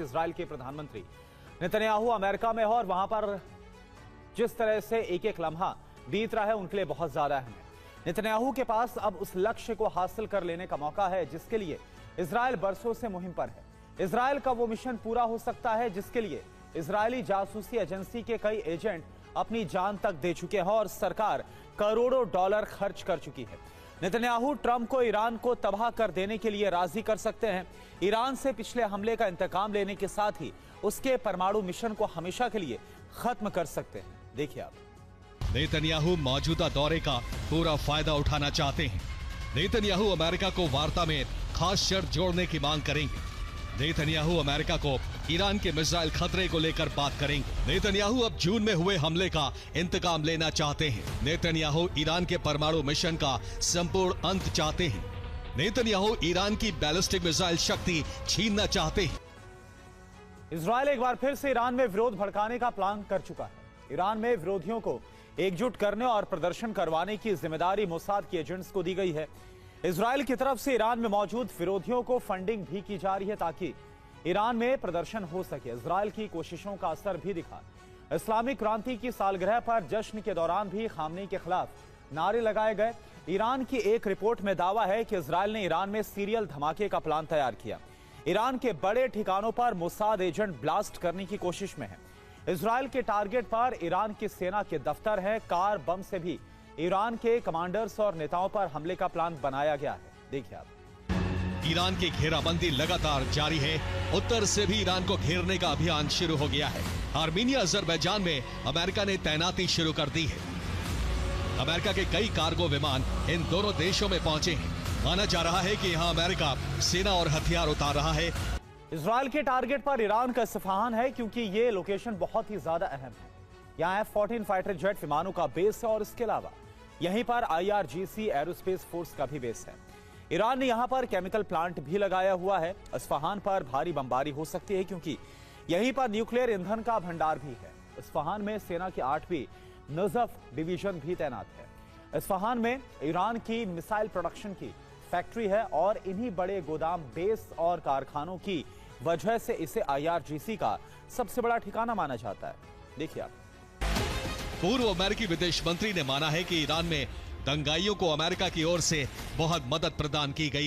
Israel के प्रधानमंत्री Netanyahu America में हो और वहां पर जिस तरह से एक एक लम्हा बीत रहा है उनके लिए बहुत ज्यादा अहम है। नेतन्याहू के पास अब उस लक्ष्य को हासिल कर लेने का मौका है जिसके लिए इजराइल बरसों से मुहिम पर है। इजराइल का वो मिशन पूरा हो सकता है जिसके लिए इजरायली जासूसी एजेंसी के कई एजेंट अपनी जान तक दे चुके हैं और सरकार करोड़ों डॉलर खर्च कर चुकी है। नेतन्याहू ट्रंप को ईरान को तबाह कर देने के लिए राजी कर सकते हैं। ईरान से पिछले हमले का इंतकाम लेने के साथ ही उसके परमाणु मिशन को हमेशा के लिए खत्म कर सकते हैं। देखिए आप। नेतन्याहू मौजूदा दौरे का पूरा फायदा उठाना चाहते हैं। नेतन्याहू अमेरिका को वार्ता में खास शर्त जोड़ने की मांग करेंगे। नेतन्याहू अमेरिका को ईरान के मिसाइल खतरे को लेकर बात करेंगे। नेतन्याहू अब जून में हुए हमले का इंतकाम लेना चाहते हैं। नेतन्याहू ईरान के परमाणु मिशन का संपूर्ण अंत चाहते हैं। नेतन्याहू ईरान की बैलिस्टिक मिसाइल शक्ति छीनना चाहते हैं। इजराइल एक बार फिर से ईरान में विरोध भड़काने का प्लान कर चुका है। ईरान में विरोधियों को एकजुट करने और प्रदर्शन करवाने की जिम्मेदारी मोसाद के एजेंट्स को दी गई है। इजराइल की तरफ से ईरान में मौजूद विरोधियों को फंडिंग भी की जा रही है ताकि ईरान में प्रदर्शन हो सके। इजराइल की कोशिशों का असर भी दिखा। इस्लामिक क्रांति की सालगिरह पर जश्न के दौरान भी खामनी के खिलाफ नारे लगाए गए। ईरान की एक रिपोर्ट में दावा है कि इजराइल ने ईरान में सीरियल धमाके का प्लान तैयार किया। ईरान के बड़े ठिकानों पर मोसाद एजेंट ब्लास्ट करने की कोशिश में है। इजराइल के टारगेट पर ईरान की सेना के दफ्तर है। कार बम से भी ईरान के कमांडर्स और नेताओं पर हमले का प्लान बनाया गया है। देखिए आप। ईरान की घेराबंदी लगातार जारी है। उत्तर से भी ईरान को घेरने का अभियान शुरू हो गया है। आर्मीनिया अजरबैजान में अमेरिका ने तैनाती शुरू कर दी है। अमेरिका के कई कार्गो विमान इन दोनों देशों में पहुंचे हैं। माना जा रहा है कि यहां अमेरिका सेना और हथियार उतार रहा है। इजराइल के टारगेट पर ईरान का इस्फहान है क्योंकि ये लोकेशन बहुत ही ज्यादा अहम है। यहाँ F-14 फाइटर जेट विमानों का बेस है और इसके अलावा यहीं पर IRGC एरोस्पेस फोर्स का भी बेस है। ईरान ने यहाँ पर केमिकल प्लांट भी लगाया हुआ है। इस्फहान पर भारी बमबारी हो सकती है क्योंकि यहीं पर न्यूक्लियर ईंधन का भंडार भी है। इस्फहान में सेना की 8वीं नजफ डिवीजन भी तैनात है। इस्फहान में ईरान की मिसाइल प्रोडक्शन की फैक्ट्री है और इन्हीं बड़े गोदाम, बेस और कारखानों की वजह से इसे IRGC का सबसे बड़ा ठिकाना माना जाता है। देखिए आप। पूर्व अमेरिकी विदेश मंत्री ने माना है कि ईरान में दंगाइयों को अमेरिका की ओर से बहुत मदद प्रदान की गई है।